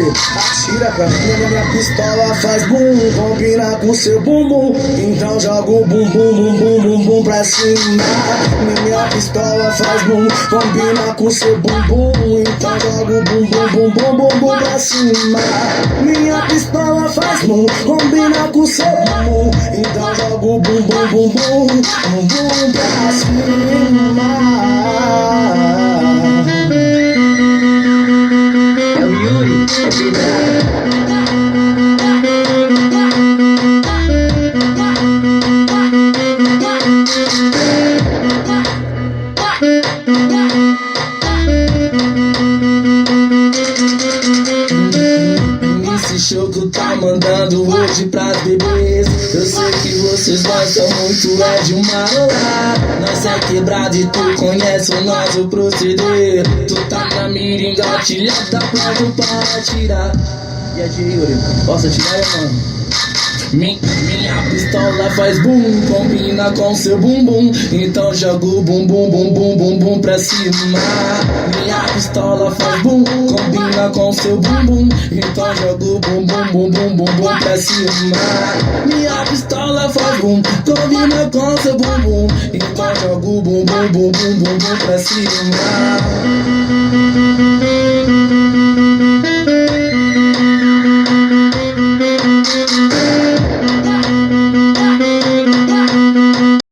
Yuri, atira pra mim, minha pistola faz bum, combina com seu bumbum. Então joga o bum bum bum bum bum bum pra cima. Minha pistola faz bum, combina com seu bumbum. Então joga o bum bum bum bum bum bum pra cima. Minha pistola faz bum, combina com seu bumbum. Então joga o bum bum bum bum bum bum pra cima. É o Yuri, é verdade. Esse show que tá mandando hoje pras bebês. Eu sei que vocês gostam muito, é de uma rolá. Nós é quebrado e tu conhece o nosso proceder. Tu tá na mira engatilhada, pronto para atirar. E aí, Yuri, posso atirar, mano? Minha pistola faz bum, combina com seu bumbum. Então joga o bum bum bum bum bum bum pra cima. Minha pistola faz bum, combina com seu bumbum. Então joga o bum bum bum bum bum bum pra cima. Minha pistola faz bum, combina com seu bumbum. Então joga o bum bum bum bum bum bum pra cima.